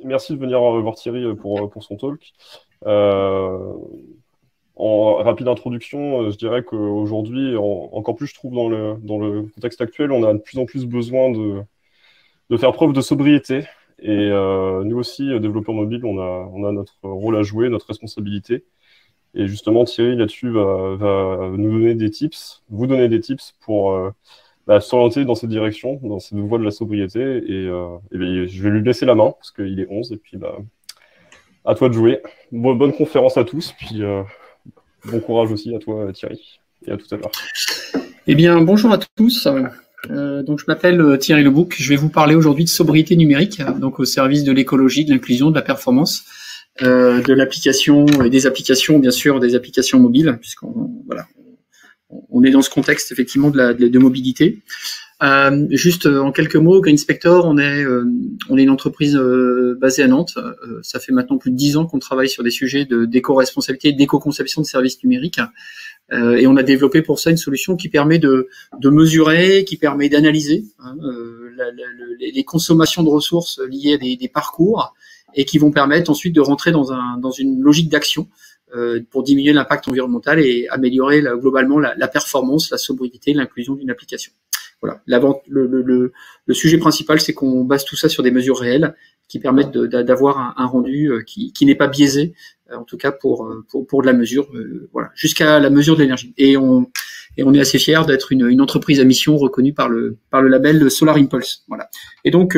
Merci de venir voir Thierry pour son talk. Euh, En rapide introduction, je dirais qu'aujourd'hui, encore plus je trouve dans le contexte actuel, on a de plus en plus besoin de faire preuve de sobriété. Et nous aussi, développeurs mobiles, on a notre rôle à jouer, notre responsabilité. Et justement, Thierry, là-dessus, va nous donner des tips, vous donner des tips pour s'orienter dans cette direction, dans cette voie de la sobriété. Et bien, je vais lui laisser la main, parce qu'il est 11, et puis à toi de jouer. Bonne conférence à tous, puis bon courage aussi à toi, Thierry, et à tout à l'heure. Eh bien, bonjour à tous. Donc, je m'appelle Thierry Lebouc. Je vais vous parler aujourd'hui de sobriété numérique, donc au service de l'écologie, de l'inclusion, de la performance, de l'application et des applications, bien sûr, des applications mobiles, on est dans ce contexte effectivement de mobilité. Juste en quelques mots, GreenSpector, on est une entreprise basée à Nantes. Ça fait maintenant plus de 10 ans qu'on travaille sur des sujets d'éco-responsabilité et d'éco-conception de services numériques. Et on a développé pour ça une solution qui permet de mesurer, qui permet d'analyser les consommations de ressources liées à des parcours et qui vont permettre ensuite de rentrer dans une logique d'action pour diminuer l'impact environnemental et améliorer globalement la performance, la sobriété, l'inclusion d'une application. Voilà. Le sujet principal, c'est qu'on base tout ça sur des mesures réelles qui permettent d'avoir un rendu qui n'est pas biaisé, en tout cas pour de la mesure, jusqu'à la mesure de l'énergie. Et on est assez fiers d'être une entreprise à mission reconnue par le label Solar Impulse. Voilà. Et donc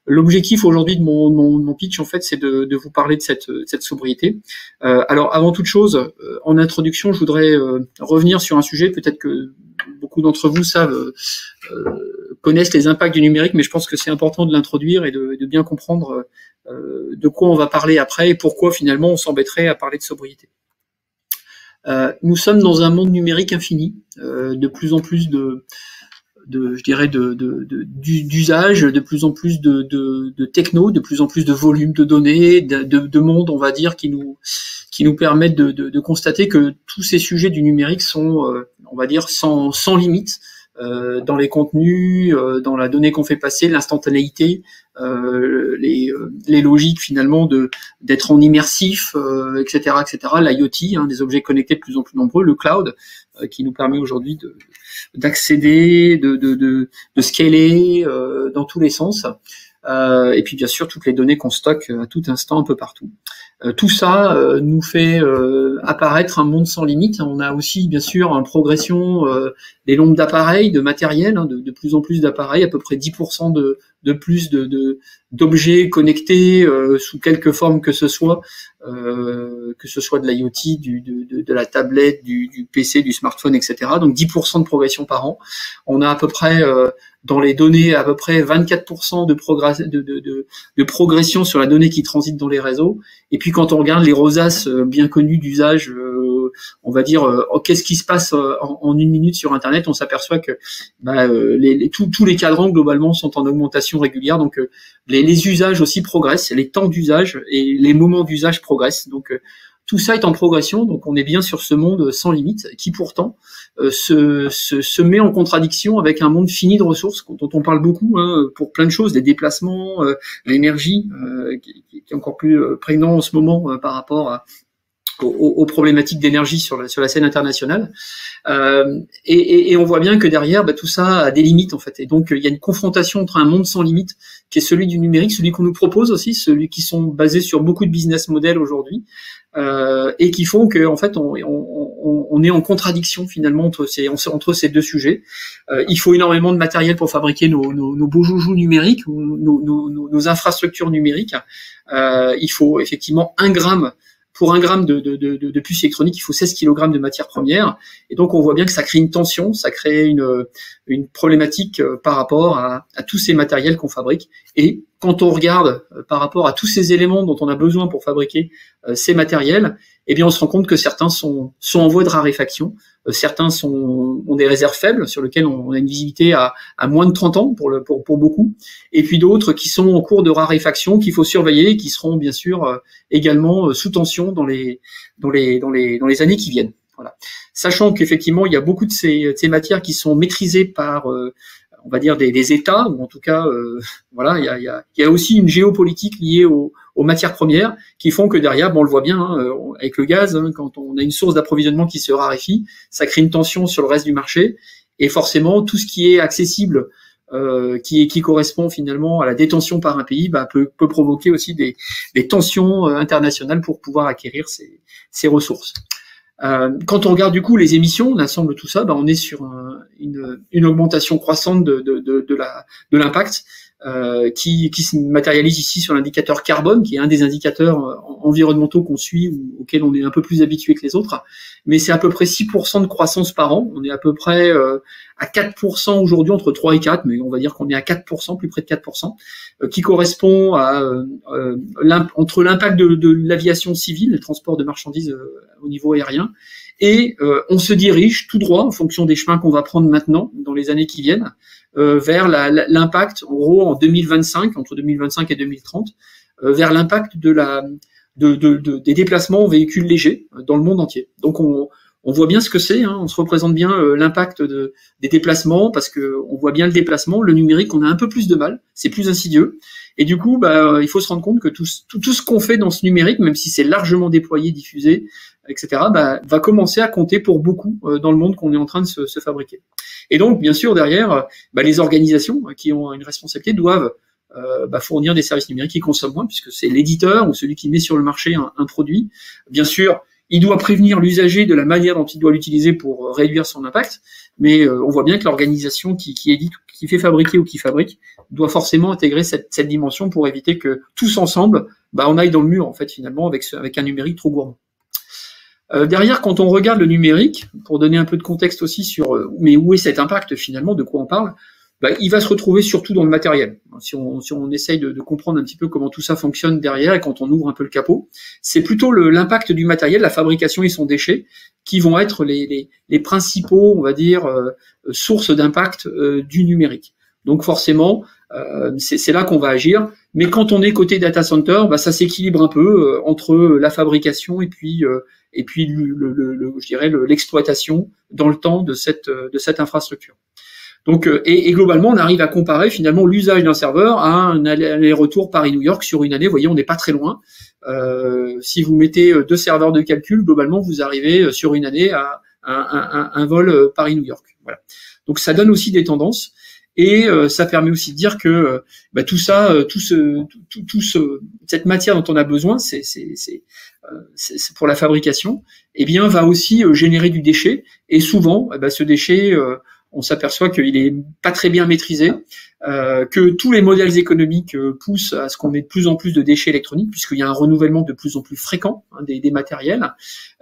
l'objectif aujourd'hui de mon pitch, en fait, c'est de vous parler de cette sobriété. Alors, avant toute chose, en introduction, je voudrais revenir sur un sujet, peut-être que beaucoup d'entre vous connaissent les impacts du numérique, mais je pense que c'est important de l'introduire et de bien comprendre de quoi on va parler après et pourquoi finalement on s'embêterait à parler de sobriété. Nous sommes dans un monde numérique infini, de plus en plus d'usage, de plus en plus de techno, de plus en plus de volume de données, de monde, on va dire, qui nous permettent de constater que tous ces sujets du numérique sont, on va dire, sans limite, dans les contenus, dans la donnée qu'on fait passer, l'instantanéité, les logiques finalement d'être en immersif, etc., l'IoT, des objets connectés de plus en plus nombreux, le cloud, qui nous permet aujourd'hui d'accéder, de scaler dans tous les sens. Et puis bien sûr toutes les données qu'on stocke à tout instant un peu partout. Tout ça nous fait apparaître un monde sans limite. On a aussi bien sûr une progression des nombres d'appareils, de matériel, de plus en plus d'appareils, à peu près 10% de plus d'objets connectés sous quelque forme que ce soit de l'IoT, de la tablette, du PC, du smartphone, etc. Donc 10% de progression par an. On a à peu près dans les données à peu près 24% de progression sur la donnée qui transite dans les réseaux. Et puis quand on regarde les rosaces bien connues d'usage, on va dire qu'est-ce qui se passe en une minute sur Internet, on s'aperçoit que tous les cadrans globalement sont en augmentation régulière. Donc les usages aussi progressent, les temps d'usage et les moments d'usage progressent. Donc tout ça est en progression, donc on est bien sur ce monde sans limite qui pourtant se met en contradiction avec un monde fini de ressources dont on parle beaucoup pour plein de choses, les déplacements, l'énergie qui est encore plus prégnant en ce moment par rapport aux problématiques d'énergie sur la scène internationale. Et on voit bien que derrière, tout ça a des limites en fait. Et donc il y a une confrontation entre un monde sans limite qui est celui du numérique, celui qu'on nous propose aussi, celui qui sont basés sur beaucoup de business models aujourd'hui, et qui font que en fait on est en contradiction finalement entre ces deux sujets. Il faut énormément de matériel pour fabriquer nos beaux joujoux numériques, nos infrastructures numériques. Il faut effectivement pour 1 gramme de puce électronique, il faut 16 kg de matières premières. Et donc, on voit bien que ça crée une tension, ça crée une problématique par rapport à tous ces matériels qu'on fabrique. Et quand on regarde par rapport à tous ces éléments dont on a besoin pour fabriquer ces matériels, eh bien, on se rend compte que certains sont en voie de raréfaction. Certains ont des réserves faibles sur lesquelles on a une visibilité à moins de 30 ans pour beaucoup, et puis d'autres qui sont en cours de raréfaction qu'il faut surveiller et qui seront bien sûr également sous tension dans les années qui viennent. Voilà. Sachant qu'effectivement il y a beaucoup de ces matières qui sont maîtrisées par on va dire des États, ou en tout cas, voilà, il y a aussi une géopolitique liée aux matières premières qui font que derrière, bon, on le voit bien avec le gaz, quand on a une source d'approvisionnement qui se raréfie, ça crée une tension sur le reste du marché, et forcément tout ce qui est accessible, qui correspond finalement à la détention par un pays, peut provoquer aussi des tensions internationales pour pouvoir acquérir ces ressources. Quand on regarde du coup les émissions, on assemble tout ça, on est sur une augmentation croissante de l'impact qui se matérialise ici sur l'indicateur carbone, qui est un des indicateurs environnementaux qu'on suit ou auxquels on est un peu plus habitué que les autres. Mais c'est à peu près 6% de croissance par an. On est à peu près à 4% aujourd'hui, entre 3 et 4, mais on va dire qu'on est à 4%, plus près de 4%, qui correspond à entre l'impact de l'aviation civile, le transport de marchandises au niveau aérien, et on se dirige tout droit en fonction des chemins qu'on va prendre maintenant, dans les années qui viennent, vers l'impact, en gros, en 2025, entre 2025 et 2030, vers l'impact des déplacements en véhicules légers dans le monde entier. Donc on voit bien ce que c'est, on se représente bien l'impact des déplacements, parce que on voit bien le déplacement, le numérique, on a un peu plus de mal, c'est plus insidieux, et du coup, il faut se rendre compte que tout ce qu'on fait dans ce numérique, même si c'est largement déployé, diffusé, etc., va commencer à compter pour beaucoup dans le monde qu'on est en train de se fabriquer. Et donc, bien sûr, derrière, les organisations qui ont une responsabilité doivent fournir des services numériques qui consomment moins, puisque c'est l'éditeur ou celui qui met sur le marché un produit. Bien sûr, il doit prévenir l'usager de la manière dont il doit l'utiliser pour réduire son impact, mais on voit bien que l'organisation qui édite, qui fait fabriquer ou qui fabrique, doit forcément intégrer cette dimension pour éviter que tous ensemble, on aille dans le mur en fait finalement avec un numérique trop gourmand. Derrière, quand on regarde le numérique, pour donner un peu de contexte aussi sur mais où est cet impact finalement, de quoi on parle, il va se retrouver surtout dans le matériel. Si on essaye de comprendre un petit peu comment tout ça fonctionne derrière, et quand on ouvre un peu le capot, c'est plutôt l'impact du matériel, la fabrication et son déchet, qui vont être les principaux, on va dire, sources d'impact du numérique. Donc forcément, c'est là qu'on va agir. Mais quand on est côté data center, ça s'équilibre un peu entre la fabrication et puis je dirais l'exploitation dans le temps de cette infrastructure. Donc et globalement, on arrive à comparer finalement l'usage d'un serveur à un aller-retour Paris-New York sur une année. Vous voyez, on n'est pas très loin. Si vous mettez 2 serveurs de calcul, globalement, vous arrivez sur une année à un vol Paris-New York. Voilà. Donc ça donne aussi des tendances. Et ça permet aussi de dire que tout ça, cette matière dont on a besoin, c'est pour la fabrication, va aussi générer du déchet. Et souvent, ce déchet, on s'aperçoit qu'il est pas très bien maîtrisé, que tous les modèles économiques poussent à ce qu'on ait de plus en plus de déchets électroniques, puisqu'il y a un renouvellement de plus en plus fréquent des matériels.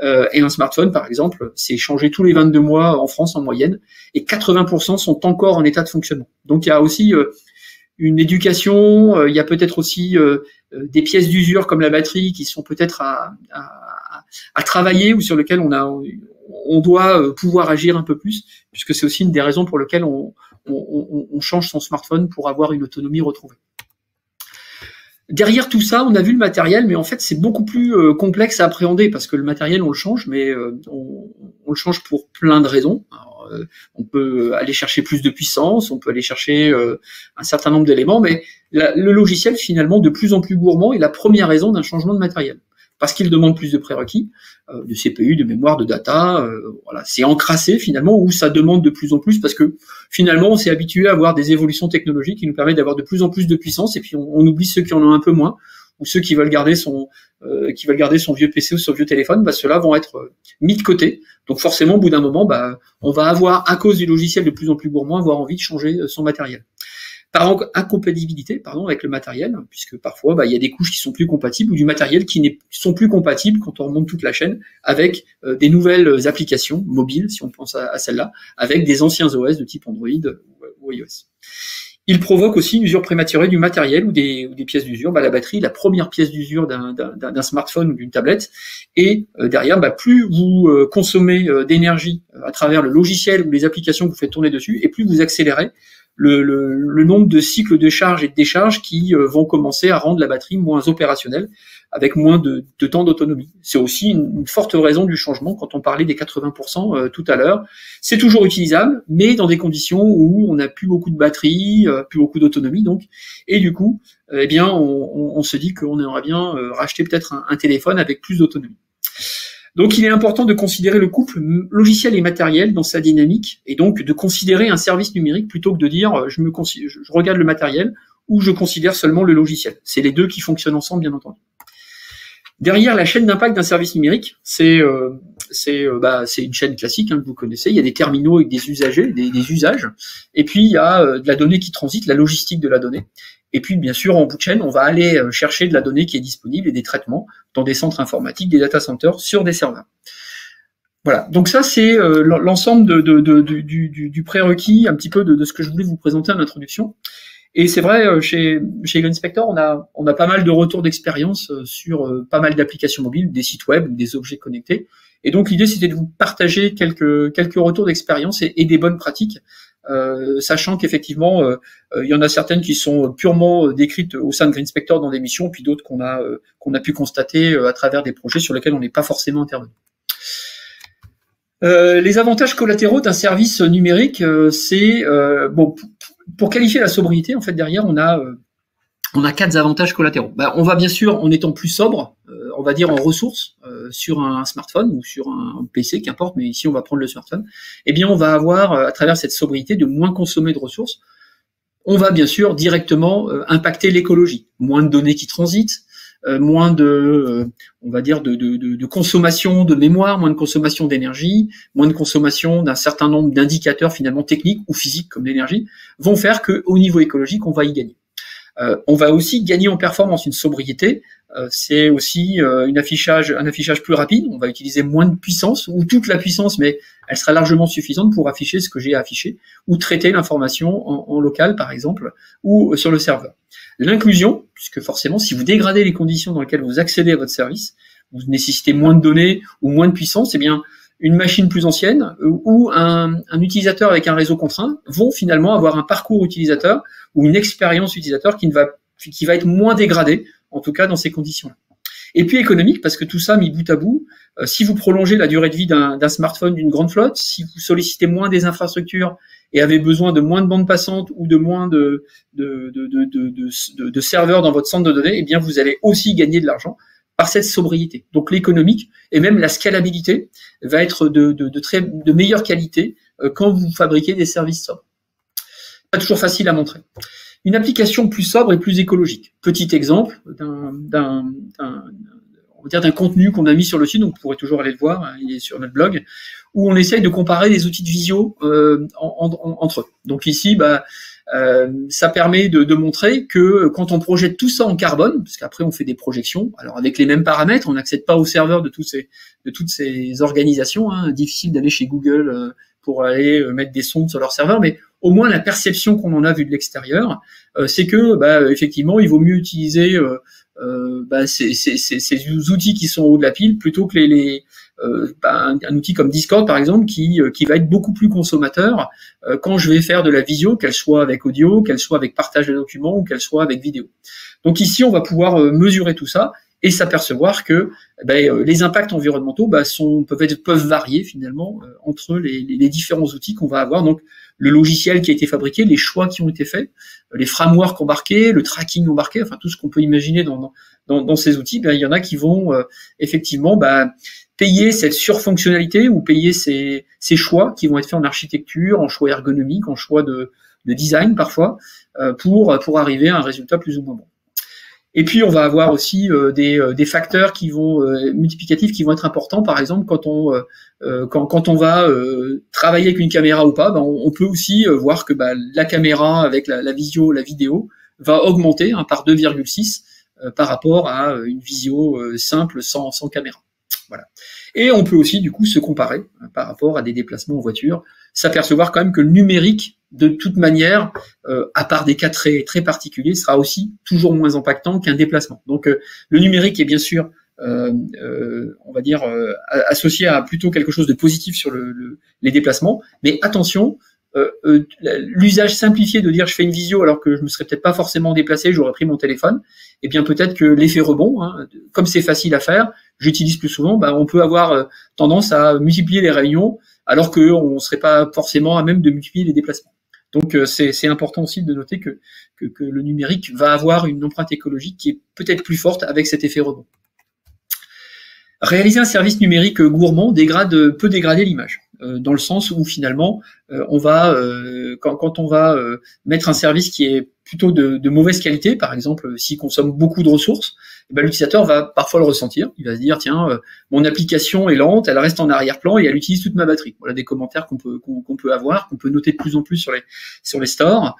Et un smartphone, par exemple, c'est changé tous les 22 mois en France en moyenne, et 80% sont encore en état de fonctionnement. Donc il y a aussi une éducation, il y a peut-être aussi des pièces d'usure comme la batterie qui sont peut-être à travailler, ou sur lesquelles on doit pouvoir agir un peu plus, puisque c'est aussi une des raisons pour lesquelles on change son smartphone pour avoir une autonomie retrouvée. Derrière tout ça, on a vu le matériel, mais en fait, c'est beaucoup plus complexe à appréhender, parce que le matériel, on le change, mais on le change pour plein de raisons. Alors, on peut aller chercher plus de puissance, on peut aller chercher un certain nombre d'éléments, mais le logiciel, finalement, de plus en plus gourmand, est la première raison d'un changement de matériel. Parce qu'il demande plus de prérequis, de CPU, de mémoire, de data, voilà, c'est encrassé finalement, où ça demande de plus en plus, parce que finalement on s'est habitué à avoir des évolutions technologiques qui nous permettent d'avoir de plus en plus de puissance, et puis on oublie ceux qui en ont un peu moins, ou ceux qui veulent garder son vieux PC ou son vieux téléphone, ceux-là vont être mis de côté. Donc forcément, au bout d'un moment, on va avoir, à cause du logiciel de plus en plus gourmand, avoir envie de changer son matériel. Par incompatibilité, avec le matériel, puisque parfois il y a des couches qui sont plus compatibles, ou du matériel qui sont plus compatibles quand on remonte toute la chaîne avec des nouvelles applications mobiles, si on pense à celle-là, avec des anciens OS de type Android ou iOS. Il provoque aussi une usure prématurée du matériel ou des pièces d'usure. La batterie, la première pièce d'usure d'un smartphone ou d'une tablette, et derrière, plus vous consommez d'énergie à travers le logiciel ou les applications que vous faites tourner dessus, et plus vous accélérez le nombre de cycles de charge et de décharge qui vont commencer à rendre la batterie moins opérationnelle. avec moins de temps d'autonomie. C'est aussi une forte raison du changement quand on parlait des 80% tout à l'heure. C'est toujours utilisable, mais dans des conditions où on n'a plus beaucoup de batterie, plus beaucoup d'autonomie, donc, et du coup, eh bien, on se dit qu'on aimerait bien racheter peut-être un téléphone avec plus d'autonomie. Donc, il est important de considérer le couple logiciel et matériel dans sa dynamique, et donc de considérer un service numérique plutôt que de dire je regarde le matériel ou je considère seulement le logiciel. C'est les deux qui fonctionnent ensemble, bien entendu. Derrière la chaîne d'impact d'un service numérique, c'est une chaîne classique que vous connaissez. Il y a des terminaux avec des usagers, des usages, et puis il y a de la donnée qui transite, la logistique de la donnée. Et puis, bien sûr, en bout de chaîne, on va aller chercher de la donnée qui est disponible et des traitements dans des centres informatiques, des data centers, sur des serveurs. Voilà. Donc ça, c'est l'ensemble du prérequis, un petit peu de ce que je voulais vous présenter en introduction. Et c'est vrai, chez GreenSpector, on a pas mal de retours d'expérience sur pas mal d'applications mobiles, des sites web, des objets connectés. Et donc, l'idée, c'était de vous partager quelques retours d'expérience et des bonnes pratiques. Sachant qu'effectivement, il y en a certaines qui sont purement décrites au sein de GreenSpector dans des missions, puis d'autres qu'on a pu constater à travers des projets sur lesquels on n'est pas forcément intervenu. Les avantages collatéraux d'un service numérique, c'est pour qualifier la sobriété, en fait, derrière, on a 4 avantages collatéraux. On va bien sûr, en étant plus sobre, on va dire en ressources, sur un smartphone ou sur un PC, qu'importe, mais ici on va prendre le smartphone, eh bien on va avoir, à travers cette sobriété, de moins consommer de ressources. On va bien sûr directement impacter l'écologie. Moins de données qui transitent, moins on va dire, de consommation de mémoire, moins de consommation d'énergie, moins de consommation d'un certain nombre d'indicateurs finalement techniques ou physiques comme l'énergie, vont faire qu'au niveau écologique, on va y gagner. On va aussi gagner en performance, une sobriété. C'est aussi un affichage plus rapide. On va utiliser moins de puissance, ou toute la puissance, mais elle sera largement suffisante pour afficher ce que j'ai à afficher, ou traiter l'information en local, par exemple, ou sur le serveur. L'inclusion, puisque forcément, si vous dégradez les conditions dans lesquelles vous accédez à votre service, vous nécessitez moins de données ou moins de puissance, eh bien, une machine plus ancienne ou un utilisateur avec un réseau contraint vont finalement avoir un parcours utilisateur ou une expérience utilisateur qui va être moins dégradée, en tout cas dans ces conditions-là. Et puis économique, parce que tout ça mis bout à bout, si vous prolongez la durée de vie d'un smartphone d'une grande flotte, si vous sollicitez moins des infrastructures et avez besoin de moins de bandes passantes ou de moins de serveurs dans votre centre de données, eh bien vous allez aussi gagner de l'argent par cette sobriété. Donc l'économique et même la scalabilité va être de meilleure qualité quand vous fabriquez des services sobres. Pas toujours facile à montrer. Une application plus sobre et plus écologique. Petit exemple d'un contenu qu'on a mis sur le site, donc vous pourrez toujours aller le voir, il est sur notre blog, où on essaye de comparer des outils de visio entre eux. Donc ici, ça permet de montrer que quand on projette tout ça en carbone, parce qu'après on fait des projections, alors avec les mêmes paramètres, on n'accède pas aux serveurs de toutes ces organisations, difficile d'aller chez Google pour aller mettre des sondes sur leur serveur, mais au moins la perception qu'on en a vu de l'extérieur, c'est que effectivement il vaut mieux utiliser ces outils qui sont au haut de la pile plutôt que un outil comme Discord par exemple qui va être beaucoup plus consommateur quand je vais faire de la visio, qu'elle soit avec audio, qu'elle soit avec partage de documents ou qu'elle soit avec vidéo. Donc ici on va pouvoir mesurer tout ça et s'apercevoir que les impacts environnementaux peuvent varier finalement entre les différents outils qu'on va avoir. Donc le logiciel qui a été fabriqué, les choix qui ont été faits, les frameworks embarqués, le tracking embarqué, enfin tout ce qu'on peut imaginer dans ces outils, il y en a qui vont effectivement payer cette surfonctionnalité ou payer ces choix qui vont être faits en architecture, en choix ergonomique, en choix de design parfois, pour arriver à un résultat plus ou moins bon. Et puis on va avoir aussi des facteurs multiplicatifs qui vont être importants. Par exemple, quand on va travailler avec une caméra ou pas, on peut aussi voir que la caméra avec la vidéo va augmenter par 2,6 par rapport à une visio simple sans caméra. Voilà. Et on peut aussi du coup se comparer par rapport à des déplacements en voiture, s'apercevoir quand même que le numérique, de toute manière, à part des cas très, très particuliers, sera aussi toujours moins impactant qu'un déplacement. Donc le numérique est bien sûr, on va dire, associé à plutôt quelque chose de positif sur les déplacements, mais attention, l'usage simplifié de dire je fais une visio alors que je me serais peut-être pas forcément déplacé, j'aurais pris mon téléphone, et bien peut-être que l'effet rebond, hein, comme c'est facile à faire, j'utilise plus souvent, on peut avoir tendance à multiplier les réunions alors qu'on serait pas forcément à même de multiplier les déplacements. Donc c'est important aussi de noter que le numérique va avoir une empreinte écologique qui est peut-être plus forte avec cet effet rebond. Réaliser un service numérique gourmand peut dégrader l'image, dans le sens où finalement on va quand on va mettre un service qui est plutôt de mauvaise qualité, par exemple s'il consomme beaucoup de ressources, l'utilisateur va parfois le ressentir. Il va se dire tiens, mon application est lente, elle reste en arrière-plan et elle utilise toute ma batterie. Voilà des commentaires qu'on peut avoir, qu'on peut noter de plus en plus sur les stores,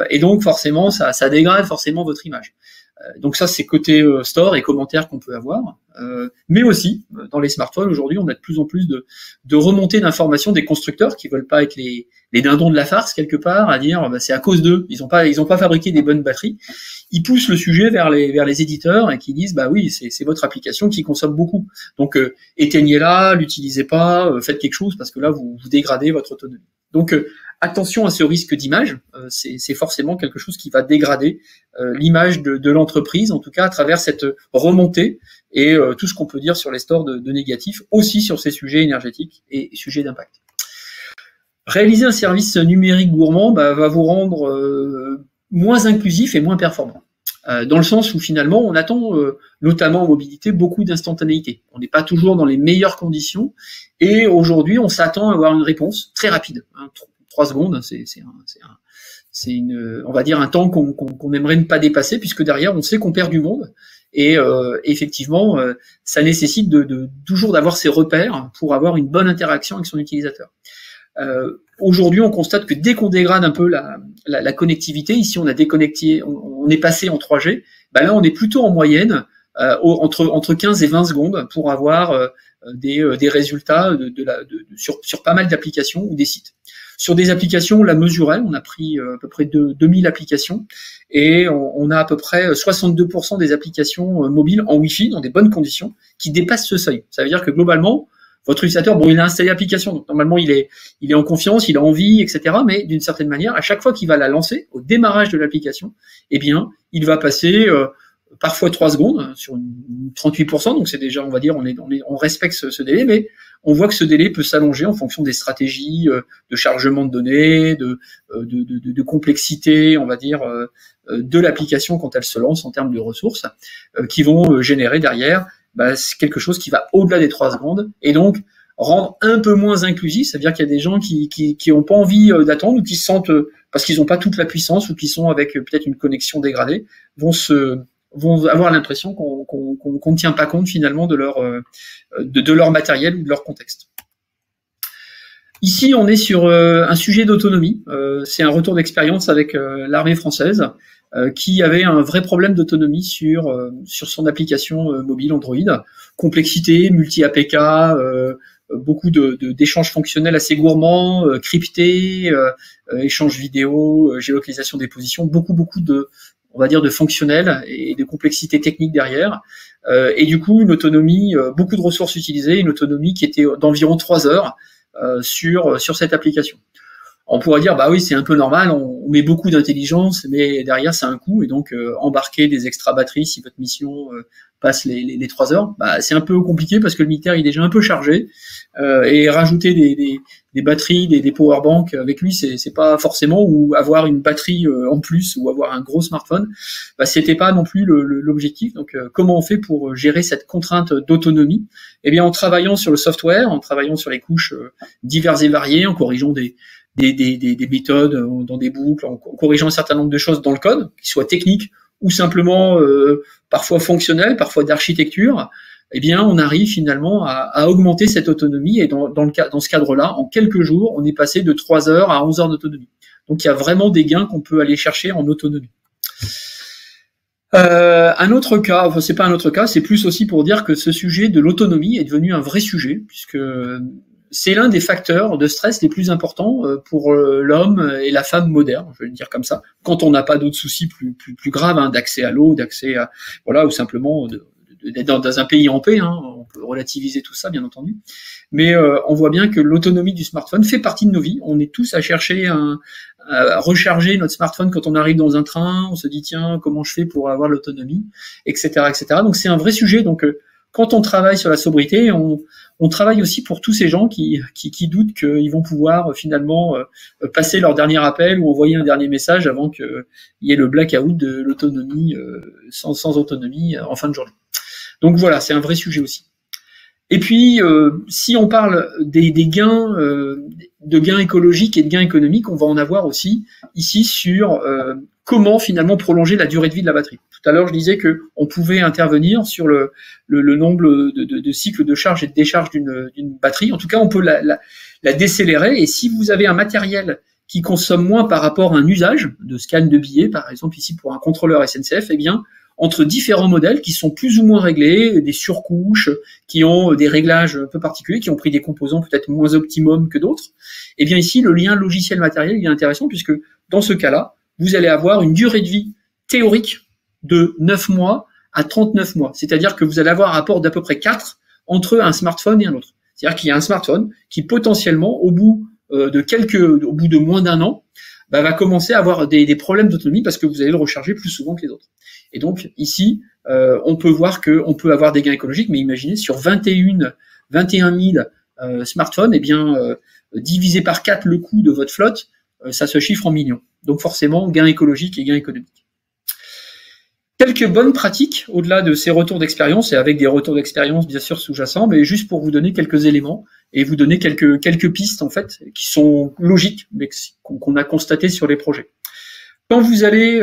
et donc forcément ça dégrade forcément votre image. Donc ça, c'est côté store et commentaires qu'on peut avoir. Mais aussi, dans les smartphones, aujourd'hui, on a de plus en plus de remontées d'informations des constructeurs qui veulent pas être les dindons de la farce, quelque part, à dire c'est à cause d'eux, ils ont pas fabriqué des bonnes batteries. Ils poussent le sujet vers les éditeurs et qui disent oui, c'est votre application qui consomme beaucoup. Donc éteignez-la, l'utilisez pas, faites quelque chose parce que là, vous dégradez votre autonomie. Donc attention à ce risque d'image, c'est forcément quelque chose qui va dégrader l'image de l'entreprise, en tout cas à travers cette remontée et tout ce qu'on peut dire sur les stores de négatifs, aussi sur ces sujets énergétiques et sujets d'impact. Réaliser un service numérique gourmand va vous rendre moins inclusif et moins performant. Dans le sens où finalement on attend, notamment en mobilité, beaucoup d'instantanéité. On n'est pas toujours dans les meilleures conditions et aujourd'hui on s'attend à avoir une réponse très rapide. 3 secondes, c'est on va dire un temps qu'on aimerait ne pas dépasser, puisque derrière on sait qu'on perd du monde et effectivement ça nécessite toujours d'avoir ces repères pour avoir une bonne interaction avec son utilisateur. Aujourd'hui, on constate que dès qu'on dégrade un peu la connectivité, ici on a déconnecté, on est passé en 3G, là on est plutôt en moyenne entre 15 et 20 secondes pour avoir des résultats sur pas mal d'applications ou des sites. Sur des applications, on l'a mesuré, on a pris à peu près 2000 applications et on a à peu près 62% des applications mobiles en Wi-Fi dans des bonnes conditions qui dépassent ce seuil. Ça veut dire que globalement, votre utilisateur, il a installé l'application, donc normalement il est en confiance, il a envie, etc. Mais d'une certaine manière, à chaque fois qu'il va la lancer, au démarrage de l'application, il va passer parfois 3 secondes sur 38%, donc c'est déjà, on va dire, on respecte ce délai, mais on voit que ce délai peut s'allonger en fonction des stratégies de chargement de données, de complexité, on va dire, de l'application quand elle se lance en termes de ressources, qui vont générer derrière quelque chose qui va au-delà des 3 secondes, et donc rendre un peu moins inclusif, c'est-à-dire qu'il y a des gens qui ont pas envie d'attendre ou qui se sentent, parce qu'ils n'ont pas toute la puissance ou qui sont avec peut-être une connexion dégradée, vont avoir l'impression qu'on ne tient pas compte finalement de leur matériel ou de leur contexte. Ici, on est sur un sujet d'autonomie. C'est un retour d'expérience avec l'armée française qui avait un vrai problème d'autonomie sur son application mobile Android. Complexité, multi-APK, beaucoup d'échanges fonctionnels assez gourmands, cryptés, échanges vidéo, géolocalisation des positions, beaucoup on va dire de fonctionnel et de complexité technique derrière, et du coup une autonomie, beaucoup de ressources utilisées, une autonomie qui était d'environ 3 heures sur cette application. On pourrait dire oui, c'est un peu normal, on met beaucoup d'intelligence, mais derrière c'est un coût, et donc embarquer des extra batteries si votre mission passe les 3 heures, c'est un peu compliqué parce que le militaire il est déjà un peu chargé, et rajouter des batteries, des powerbanks avec lui, c'est pas forcément, ou avoir une batterie en plus, ou avoir un gros smartphone, c'était pas non plus l'objectif. Donc comment on fait pour gérer cette contrainte d'autonomie? Eh bien en travaillant sur le software, en travaillant sur les couches diverses et variées, en corrigeant des méthodes dans des boucles, en corrigeant un certain nombre de choses dans le code, qui soient techniques ou simplement parfois fonctionnelles, parfois d'architecture, eh bien on arrive finalement à augmenter cette autonomie, et dans ce cadre-là, en quelques jours, on est passé de 3 heures à 11 heures d'autonomie. Donc il y a vraiment des gains qu'on peut aller chercher en autonomie. Un autre cas, enfin c'est pas un autre cas, c'est plus aussi pour dire que ce sujet de l'autonomie est devenu un vrai sujet, puisque c'est l'un des facteurs de stress les plus importants pour l'homme et la femme moderne, je vais le dire comme ça, quand on n'a pas d'autres soucis plus graves, d'accès à l'eau, d'accès à, ou simplement de dans un pays en paix, hein, on peut relativiser tout ça, bien entendu. Mais on voit bien que l'autonomie du smartphone fait partie de nos vies. On est tous à chercher à recharger notre smartphone quand on arrive dans un train. On se dit tiens, comment je fais pour avoir l'autonomie, etc., etc. Donc c'est un vrai sujet. Donc quand on travaille sur la sobriété, on travaille aussi pour tous ces gens qui doutent qu'ils vont pouvoir finalement passer leur dernier appel ou envoyer un dernier message avant qu'il y ait le blackout de l'autonomie sans autonomie en fin de journée. Donc voilà, c'est un vrai sujet aussi. Et puis, si on parle des gains, de gains écologiques et de gains économiques, on va en avoir aussi ici sur comment finalement prolonger la durée de vie de la batterie. Tout à l'heure, je disais que on pouvait intervenir sur le nombre de cycles de charge et de décharge d'une batterie. En tout cas, on peut la décélérer. Et si vous avez un matériel qui consomme moins par rapport à un usage de scan de billets, par exemple ici pour un contrôleur SNCF, eh bien, entre différents modèles qui sont plus ou moins réglés, des surcouches, qui ont des réglages un peu particuliers, qui ont pris des composants peut-être moins optimum que d'autres, eh bien ici, le lien logiciel-matériel est intéressant puisque dans ce cas-là, vous allez avoir une durée de vie théorique de 9 mois à 39 mois. C'est-à-dire que vous allez avoir un rapport d'à peu près 4 entre un smartphone et un autre. C'est-à-dire qu'il y a un smartphone qui potentiellement, au bout de moins d'un an, va commencer à avoir des problèmes d'autonomie parce que vous allez le recharger plus souvent que les autres. Et donc ici, on peut voir qu'on peut avoir des gains écologiques, mais imaginez sur 21 000 smartphones, eh bien divisé par 4 le coût de votre flotte, ça se chiffre en millions. Donc forcément, gains écologiques et gains économiques. Quelques bonnes pratiques au-delà de ces retours d'expérience, et avec des retours d'expérience bien sûr sous-jacents, mais juste pour vous donner quelques éléments et vous donner quelques pistes en fait qui sont logiques, mais qu'on a constatées sur les projets. Quand vous allez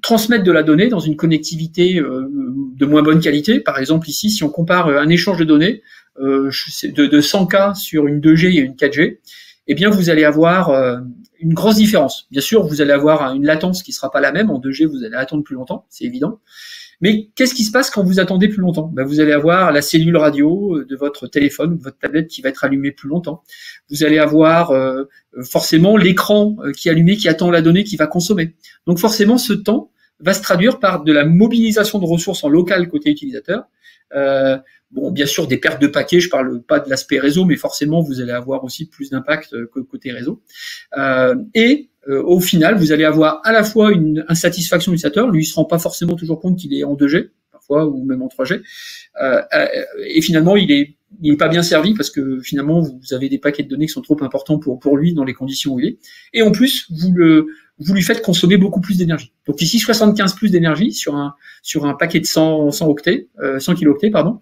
transmettre de la donnée dans une connectivité de moins bonne qualité, par exemple ici, si on compare un échange de données de 100K sur une 2G et une 4G, eh bien vous allez avoir une grosse différence. Bien sûr, vous allez avoir une latence qui sera pas la même. En 2G, vous allez attendre plus longtemps, c'est évident. Mais qu'est-ce qui se passe quand vous attendez plus longtemps ? Vous allez avoir la cellule radio de votre téléphone, de votre tablette qui va être allumée plus longtemps. Vous allez avoir forcément l'écran qui est allumé, qui attend la donnée, qui va consommer. Donc forcément, ce temps va se traduire par de la mobilisation de ressources en local côté utilisateur. Bon, bien sûr, des pertes de paquets, je parle pas de l'aspect réseau, mais forcément, vous allez avoir aussi plus d'impact que côté réseau. Au final, vous allez avoir à la fois une insatisfaction de l'utilisateur, lui, il se rend pas forcément toujours compte qu'il est en 2G, parfois, ou même en 3G, et finalement, il est pas bien servi parce que finalement, vous avez des paquets de données qui sont trop importants pour lui dans les conditions où il est. Et en plus, vous lui faites consommer beaucoup plus d'énergie. Donc ici, 75 plus d'énergie sur un paquet de 100 kilooctets, pardon,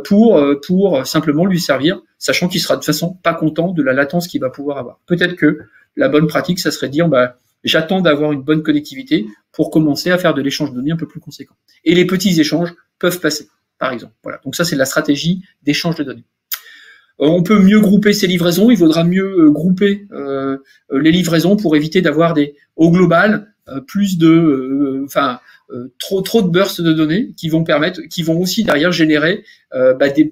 pour simplement lui servir, sachant qu'il sera de toute façon pas content de la latence qu'il va pouvoir avoir. Peut-être que la bonne pratique, ça serait de dire, j'attends d'avoir une bonne connectivité pour commencer à faire de l'échange de données un peu plus conséquent. Et les petits échanges peuvent passer, par exemple. Voilà. Donc ça, c'est la stratégie d'échange de données. On peut mieux grouper ces livraisons. Il vaudra mieux grouper les livraisons pour éviter d'avoir au global plus de, trop de bursts de données qui vont aussi derrière générer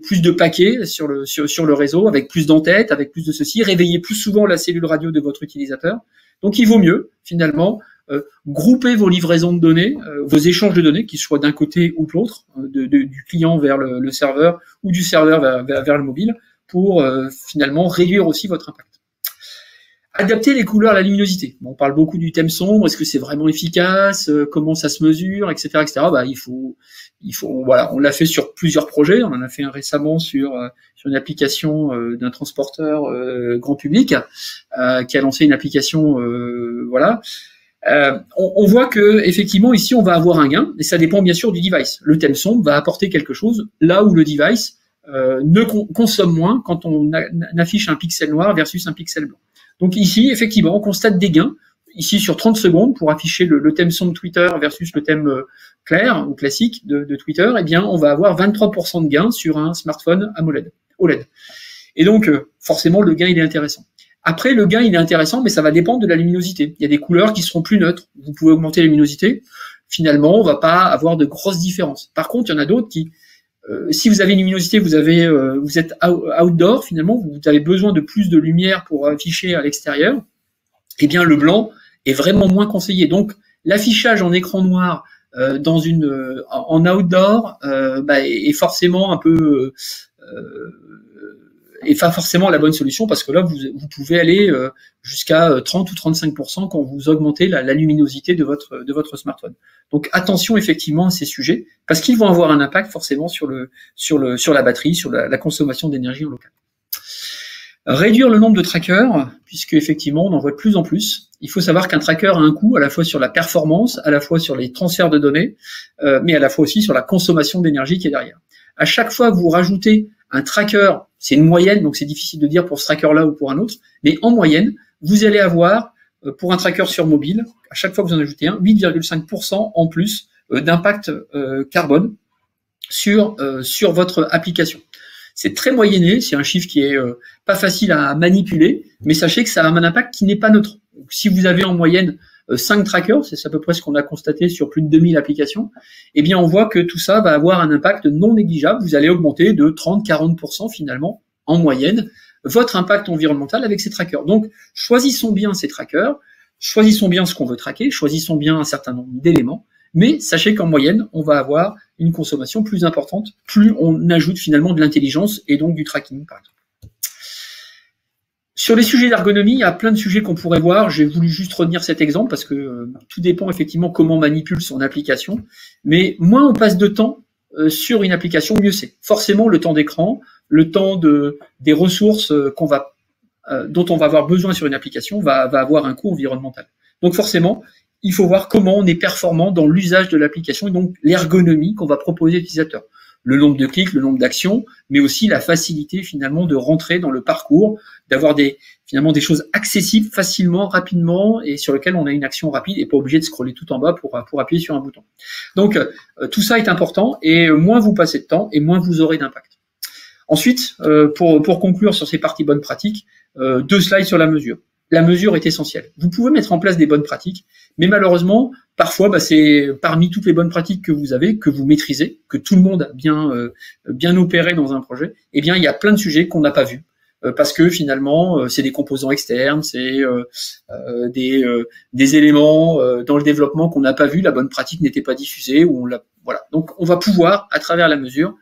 plus de paquets sur le réseau, avec plus d'entêtes, avec plus de ceci, réveiller plus souvent la cellule radio de votre utilisateur. Donc il vaut mieux finalement grouper vos livraisons de données, vos échanges de données, qu'ils soient d'un côté ou de l'autre, du client vers le serveur ou du serveur vers le mobile, pour finalement réduire aussi votre impact. Adapter les couleurs à la luminosité. Bon, on parle beaucoup du thème sombre, est-ce que c'est vraiment efficace, comment ça se mesure, etc., etc. Il faut, voilà, on l'a fait sur plusieurs projets. On en a fait un récemment sur une application d'un transporteur grand public qui a lancé une application, voilà. On voit que effectivement ici on va avoir un gain, et ça dépend bien sûr du device. Le thème sombre va apporter quelque chose là où le device ne consomme moins quand on affiche un pixel noir versus un pixel blanc. Donc ici, effectivement, on constate des gains. Ici, sur 30 secondes, pour afficher le thème sombre Twitter versus le thème clair ou classique de Twitter, eh bien, on va avoir 23% de gains sur un smartphone AMOLED, OLED. Et donc, forcément, le gain, il est intéressant. Après, le gain, il est intéressant, mais ça va dépendre de la luminosité. Il y a des couleurs qui seront plus neutres. Vous pouvez augmenter la luminosité. Finalement, on va pas avoir de grosses différences. Par contre, il y en a d'autres qui, si vous avez une luminosité, vous êtes outdoor, finalement, vous avez besoin de plus de lumière pour afficher à l'extérieur, eh bien, le blanc est vraiment moins conseillé. Donc, l'affichage en écran noir en outdoor est forcément un peu et pas forcément la bonne solution, parce que là vous pouvez aller jusqu'à 30 ou 35% quand vous augmentez la luminosité de votre smartphone. Donc attention effectivement à ces sujets, parce qu'ils vont avoir un impact forcément sur la batterie, sur la consommation d'énergie en local. Réduire le nombre de trackers, puisque effectivement on en voit de plus en plus. Il faut savoir qu'un tracker a un coût à la fois sur la performance, à la fois sur les transferts de données, mais à la fois aussi sur la consommation d'énergie qui est derrière. À chaque fois que vous rajoutez un tracker, c'est une moyenne, donc c'est difficile de dire pour ce tracker-là ou pour un autre, mais en moyenne, vous allez avoir, pour un tracker sur mobile, à chaque fois que vous en ajoutez un, 8,5% en plus d'impact carbone sur votre application. C'est très moyenné, c'est un chiffre qui est pas facile à manipuler, mais sachez que ça a un impact qui n'est pas neutre. Donc, si vous avez en moyenne 5 trackers, c'est à peu près ce qu'on a constaté sur plus de 2000 applications, eh bien on voit que tout ça va avoir un impact non négligeable. Vous allez augmenter de 30-40% finalement en moyenne votre impact environnemental avec ces trackers. Donc choisissons bien ces trackers, choisissons bien ce qu'on veut traquer, choisissons bien un certain nombre d'éléments, mais sachez qu'en moyenne, on va avoir une consommation plus importante, plus on ajoute finalement de l'intelligence et donc du tracking par exemple. Sur les sujets d'ergonomie, il y a plein de sujets qu'on pourrait voir. J'ai voulu juste retenir cet exemple parce que tout dépend effectivement comment on manipule son application. Mais moins on passe de temps sur une application, mieux c'est. Forcément, le temps d'écran, le temps des ressources dont on va avoir besoin sur une application va avoir un coût environnemental. Donc forcément, il faut voir comment on est performant dans l'usage de l'application et donc l'ergonomie qu'on va proposer à l'utilisateur. Le nombre de clics, le nombre d'actions, mais aussi la facilité finalement de rentrer dans le parcours, d'avoir finalement des choses accessibles facilement, rapidement, et sur lesquelles on a une action rapide et pas obligé de scroller tout en bas pour appuyer sur un bouton. Donc tout ça est important, et moins vous passez de temps et moins vous aurez d'impact. Ensuite, pour conclure sur ces parties bonnes pratiques, 2 slides sur la mesure. La mesure est essentielle. Vous pouvez mettre en place des bonnes pratiques, mais malheureusement, parfois, c'est parmi toutes les bonnes pratiques que vous avez, que vous maîtrisez, que tout le monde a bien opéré dans un projet, eh bien, il y a plein de sujets qu'on n'a pas vus. Parce que finalement, c'est des composants externes, c'est des éléments dans le développement qu'on n'a pas vu, la bonne pratique n'était pas diffusée, voilà. Donc, on va pouvoir, à travers la mesure,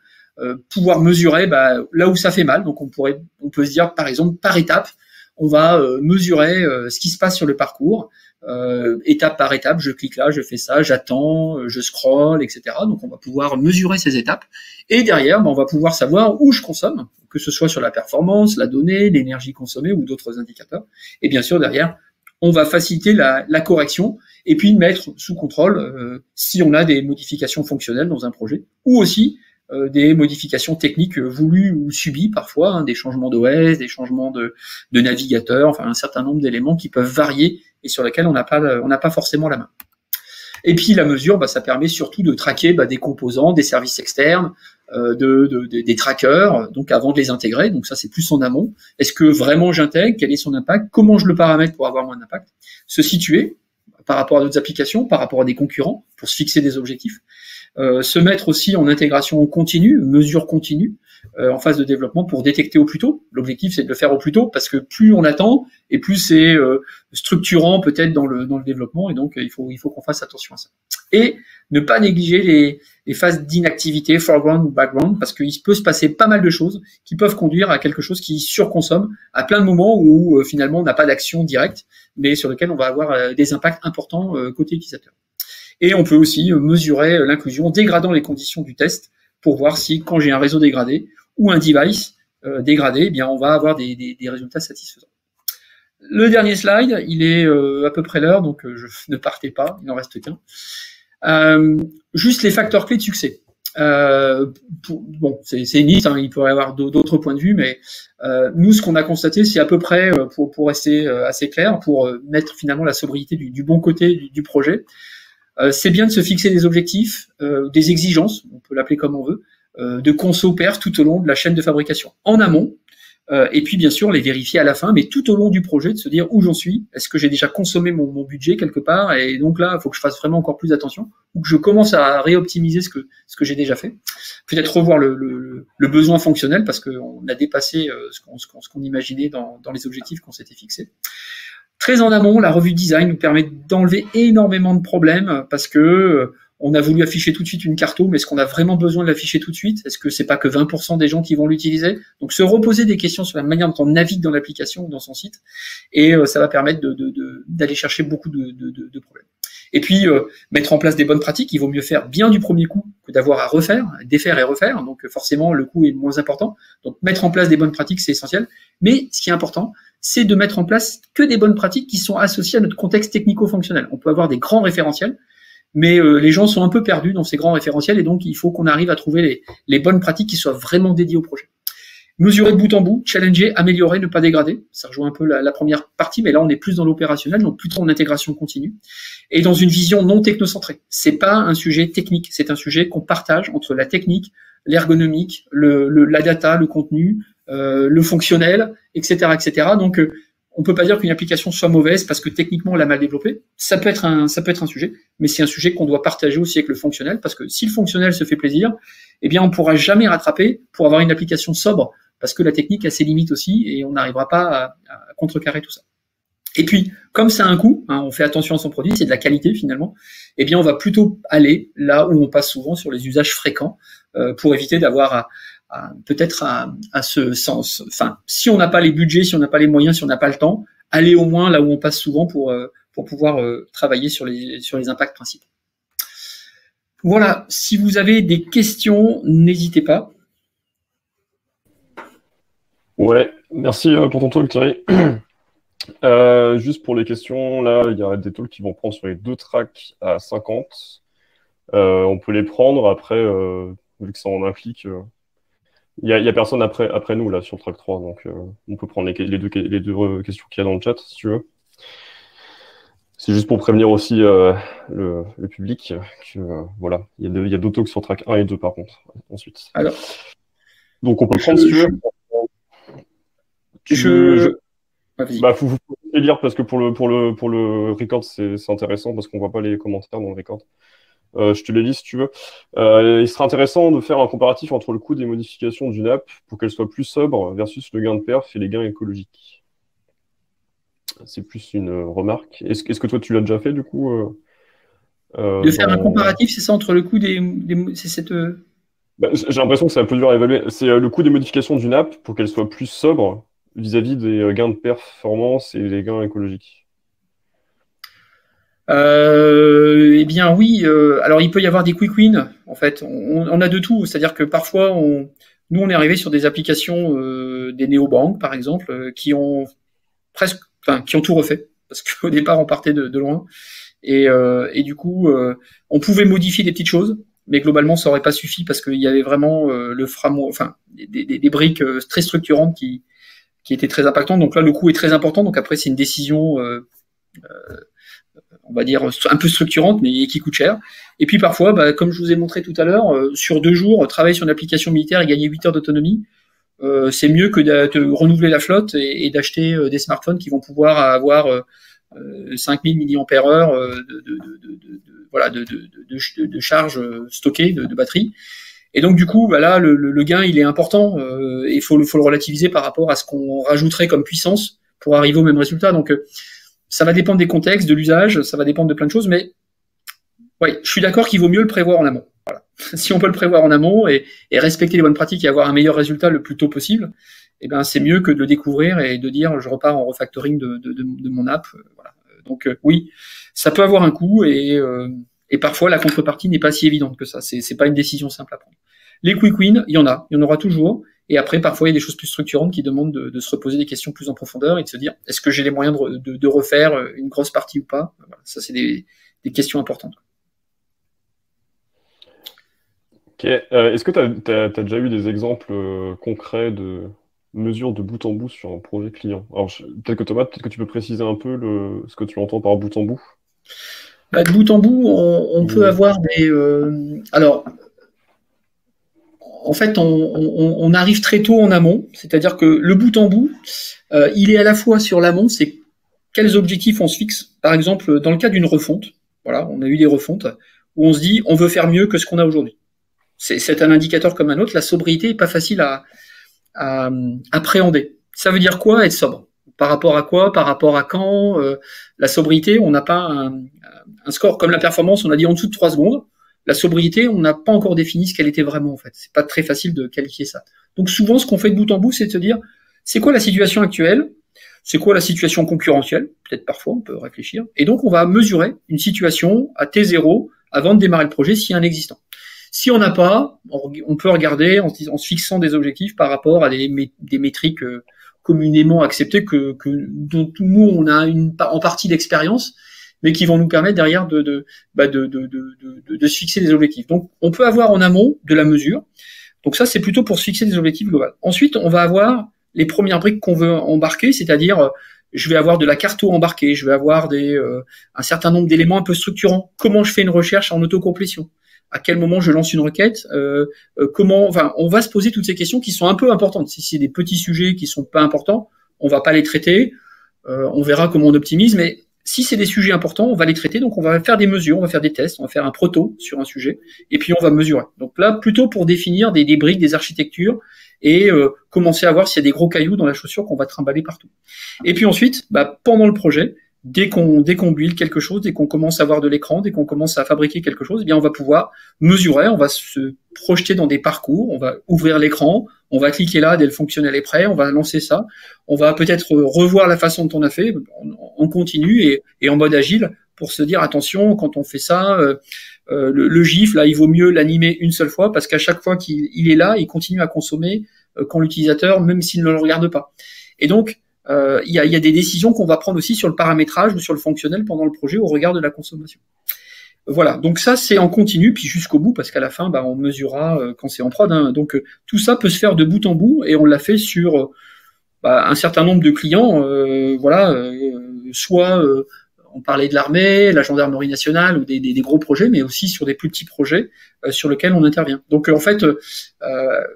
pouvoir mesurer là où ça fait mal. Donc, on peut se dire, par exemple, par étape, on va mesurer ce qui se passe sur le parcours, étape par étape, je clique là, je fais ça, j'attends, je scrolle, etc. Donc on va pouvoir mesurer ces étapes, et derrière, on va pouvoir savoir où je consomme, que ce soit sur la performance, la donnée, l'énergie consommée ou d'autres indicateurs. Et bien sûr, derrière, on va faciliter la correction, et puis mettre sous contrôle si on a des modifications fonctionnelles dans un projet, ou aussi des modifications techniques voulues ou subies parfois, des changements d'OS, des changements de navigateur, enfin un certain nombre d'éléments qui peuvent varier et sur lesquels on n'a pas forcément la main. Et puis la mesure, ça permet surtout de traquer des composants, des services externes, des trackers, donc avant de les intégrer. Donc ça c'est plus en amont. Est-ce que vraiment j'intègre? Quel est son impact? Comment je le paramètre pour avoir moins d'impact? Se situer par rapport à d'autres applications, par rapport à des concurrents, pour se fixer des objectifs. Se mettre aussi en intégration continue, mesure continue, en phase de développement pour détecter au plus tôt. L'objectif, c'est de le faire au plus tôt parce que plus on attend et plus c'est structurant peut-être dans le développement, et donc il faut qu'on fasse attention à ça. Et ne pas négliger les phases d'inactivité, foreground ou background, parce qu'il peut se passer pas mal de choses qui peuvent conduire à quelque chose qui surconsomme à plein de moments où finalement on n'a pas d'action directe, mais sur lequel on va avoir des impacts importants côté utilisateur. Et on peut aussi mesurer l'inclusion en dégradant les conditions du test pour voir si, quand j'ai un réseau dégradé ou un device dégradé, eh bien on va avoir des résultats satisfaisants. Le dernier slide, il est à peu près l'heure, donc ne partez pas, il n'en reste qu'un. Juste les facteurs clés de succès. C'est une liste, il pourrait y avoir d'autres points de vue, mais nous, ce qu'on a constaté, c'est à peu près, pour rester assez clair, pour mettre finalement la sobriété du bon côté du projet, c'est bien de se fixer des objectifs, des exigences, on peut l'appeler comme on veut, de conso perf tout au long de la chaîne de fabrication, en amont, et puis bien sûr les vérifier à la fin, mais tout au long du projet, de se dire où j'en suis, est-ce que j'ai déjà consommé mon budget quelque part, et donc là, il faut que je fasse vraiment encore plus attention, ou que je commence à réoptimiser ce que j'ai déjà fait. Peut-être revoir le besoin fonctionnel, parce qu'on a dépassé ce qu'on imaginait dans les objectifs qu'on s'était fixés. Très en amont, la revue design nous permet d'enlever énormément de problèmes parce que on a voulu afficher tout de suite une carto, mais est-ce qu'on a vraiment besoin de l'afficher tout de suite? Est-ce que c'est pas que 20% des gens qui vont l'utiliser? Donc se reposer des questions sur la manière dont on navigue dans l'application ou dans son site, et ça va permettre d'aller chercher beaucoup de problèmes. Et puis mettre en place des bonnes pratiques. Il vaut mieux faire bien du premier coup que d'avoir à refaire, défaire et refaire. Donc forcément le coût est moins important. Donc mettre en place des bonnes pratiques, c'est essentiel. Mais ce qui est important, c'est de mettre en place que des bonnes pratiques qui sont associées à notre contexte technico-fonctionnel. On peut avoir des grands référentiels, mais les gens sont un peu perdus dans ces grands référentiels, et donc il faut qu'on arrive à trouver les bonnes pratiques qui soient vraiment dédiées au projet. Mesurer de bout en bout, challenger, améliorer, ne pas dégrader. Ça rejoint un peu la première partie, mais là on est plus dans l'opérationnel, donc plutôt en intégration continue, et dans une vision non technocentrée. C'est pas un sujet technique, c'est un sujet qu'on partage entre la technique, l'ergonomique, la data, le contenu, le fonctionnel, etc., etc. Donc on peut pas dire qu'une application soit mauvaise parce que techniquement on l'a mal développée. Ça peut être un sujet, mais c'est un sujet qu'on doit partager aussi avec le fonctionnel, parce que si le fonctionnel se fait plaisir, eh bien on pourra jamais rattraper pour avoir une application sobre, parce que la technique a ses limites aussi, et on n'arrivera pas à contrecarrer tout ça. Et puis, comme ça a un coût, on fait attention à son produit, c'est de la qualité finalement, eh bien on va plutôt aller là où on passe souvent sur les usages fréquents, pour éviter d'avoir peut-être à ce sens. Enfin, si on n'a pas les budgets, si on n'a pas les moyens, si on n'a pas le temps, aller au moins là où on passe souvent pour pouvoir travailler sur les impacts principaux. Voilà, si vous avez des questions, n'hésitez pas. Ouais, merci pour ton talk, Thierry. Juste pour les questions, là, il y a des talks qui vont prendre sur les 2 tracks à 50. On peut les prendre après, vu que ça en implique. Il y a personne après nous là sur le track 3, donc on peut prendre les deux questions qu'il y a dans le chat si tu veux. C'est juste pour prévenir aussi le public que voilà, il y a d'autres talks sur track 1 et 2 par contre ensuite. Alors, donc on peut prendre si tu veux. Faut les lire parce que pour le record c'est intéressant parce qu'on voit pas les commentaires dans le record. Je te les lis si tu veux. Il serait intéressant de faire un comparatif entre le coût des modifications d'une app pour qu'elle soit plus sobre versus le gain de perf et les gains écologiques. C'est plus une remarque. Est-ce que toi tu l'as déjà fait du coup de faire un comparatif, c'est ça, entre le coût c'est cette... J'ai l'impression que c'est un peu dur à évaluer. C'est le coût des modifications d'une app pour qu'elle soit plus sobre vis-à-vis des gains de performance et les gains écologiques. Eh bien oui, alors il peut y avoir des quick wins, en fait, on a de tout, c'est-à-dire que parfois nous on est arrivé sur des applications des néobanques par exemple, qui ont tout refait, parce qu'au départ on partait de loin, et du coup on pouvait modifier des petites choses, mais globalement ça aurait pas suffi parce qu'il y avait vraiment des briques très structurantes qui étaient très impactantes, donc là le coût est très important, donc après c'est une décision on va dire un peu structurante, mais qui coûte cher. Et puis parfois, comme je vous ai montré tout à l'heure, sur 2 jours, travailler sur une application militaire et gagner 8 heures d'autonomie, c'est mieux que de renouveler la flotte et d'acheter des smartphones qui vont pouvoir avoir 5000 mAh de charge stockée, de batterie. Et donc du coup, là, le gain, il est important. Il faut le relativiser par rapport à ce qu'on rajouterait comme puissance pour arriver au même résultat. Donc ça va dépendre des contextes, de l'usage, ça va dépendre de plein de choses, mais ouais, je suis d'accord qu'il vaut mieux le prévoir en amont. Voilà. Si on peut le prévoir en amont et respecter les bonnes pratiques et avoir un meilleur résultat le plus tôt possible, eh ben c'est mieux que de le découvrir et de dire je repars en refactoring de mon app. Voilà. Donc oui, ça peut avoir un coût et parfois la contrepartie n'est pas si évidente que ça. C'est pas une décision simple à prendre. Les quick wins, il y en aura toujours. Et après, parfois, il y a des choses plus structurantes qui demandent de se reposer des questions plus en profondeur et de se dire, est-ce que j'ai les moyens de refaire une grosse partie ou pas? Voilà, ça, c'est des questions importantes. Ok. Est-ce que tu as déjà eu des exemples concrets de mesures de bout en bout sur un projet client? Alors, peut-être que Thomas, peut-être que tu peux préciser un peu ce que tu entends par bout en bout. De bout en bout, on peut avoir des... alors... En fait, on arrive très tôt en amont, c'est-à-dire que le bout en bout, il est à la fois sur l'amont, c'est quels objectifs on se fixe. Par exemple, dans le cas d'une refonte, voilà, on a eu des refontes où on se dit on veut faire mieux que ce qu'on a aujourd'hui. C'est un indicateur comme un autre. La sobriété est pas facile à appréhender. Ça veut dire quoi être sobre? Par rapport à quoi? Par rapport à quand? La sobriété, on n'a pas un score comme la performance. On a dit en dessous de 3 secondes. La sobriété, on n'a pas encore défini ce qu'elle était vraiment, en fait. C'est pas très facile de qualifier ça. Donc souvent, ce qu'on fait de bout en bout, c'est de se dire, c'est quoi la situation actuelle? C'est quoi la situation concurrentielle? Peut-être parfois, on peut réfléchir. Et donc, on va mesurer une situation à T0 avant de démarrer le projet s'il y a un existant. Si on n'a pas, on peut regarder en se fixant des objectifs par rapport à des métriques communément acceptées dont nous, on a en partie d'expérience, mais qui vont nous permettre derrière de se fixer des objectifs. Donc, on peut avoir en amont de la mesure. Donc ça, c'est plutôt pour se fixer des objectifs globaux. Ensuite, on va avoir les premières briques qu'on veut embarquer, c'est-à-dire je vais avoir de la carto embarquée, je vais avoir un certain nombre d'éléments un peu structurants. Comment je fais une recherche en autocomplétion? À quel moment je lance une requête? On va se poser toutes ces questions qui sont un peu importantes. Si c'est des petits sujets qui sont pas importants, on va pas les traiter. On verra comment on optimise, mais si c'est des sujets importants, on va les traiter, donc on va faire des mesures, on va faire des tests, on va faire un proto sur un sujet, et puis on va mesurer. Donc là, plutôt pour définir des briques, des architectures, et commencer à voir s'il y a des gros cailloux dans la chaussure qu'on va trimballer partout. Et puis ensuite, pendant le projet, dès qu'on build quelque chose, dès qu'on commence à avoir de l'écran, dès qu'on commence à fabriquer quelque chose, eh bien on va pouvoir mesurer, on va se projeter dans des parcours, on va ouvrir l'écran, on va cliquer là dès le fonctionnel est prêt, on va lancer ça, on va peut-être revoir la façon dont on a fait en continu et en mode agile pour se dire attention, quand on fait ça, le GIF là, il vaut mieux l'animer une seule fois parce qu'à chaque fois qu'il est là, il continue à consommer quand l'utilisateur, même s'il ne le regarde pas. Et donc il y a des décisions qu'on va prendre aussi sur le paramétrage ou sur le fonctionnel pendant le projet au regard de la consommation. Voilà, donc ça c'est en continu, puis jusqu'au bout, parce qu'à la fin, on mesurera quand c'est en prod. Hein. Donc tout ça peut se faire de bout en bout, et on l'a fait sur un certain nombre de clients. Soit on parlait de l'armée, la gendarmerie nationale, ou des gros projets, mais aussi sur des plus petits projets sur lesquels on intervient. Donc en fait,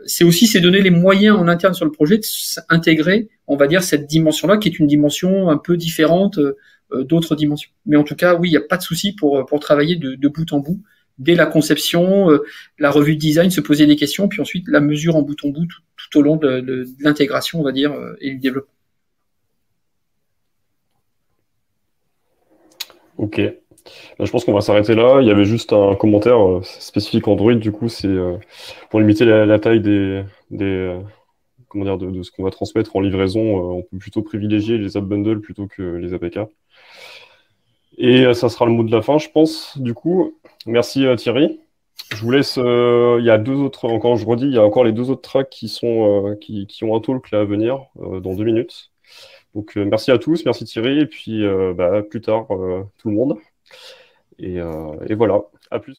c'est donner les moyens en interne sur le projet de s'intégrer, on va dire, cette dimension-là, qui est une dimension un peu différente d'autres dimensions. Mais en tout cas, oui, il n'y a pas de souci pour travailler de bout en bout, dès la conception, la revue de design, se poser des questions, puis ensuite la mesure en bout en bout tout au long de l'intégration, on va dire, et du développement. Ok. Je pense qu'on va s'arrêter là. Il y avait juste un commentaire spécifique Android, du coup, c'est pour limiter la taille comment dire, de ce qu'on va transmettre en livraison, on peut plutôt privilégier les app bundles plutôt que les APK. Et ça sera le mot de la fin, je pense. Du coup, merci Thierry. Je vous laisse. Il y a deux autres, encore, je redis, il y a encore les deux autres tracks qui ont un talk là à venir dans 2 minutes. Donc merci à tous, merci Thierry, et puis plus tard tout le monde. Et voilà, à plus.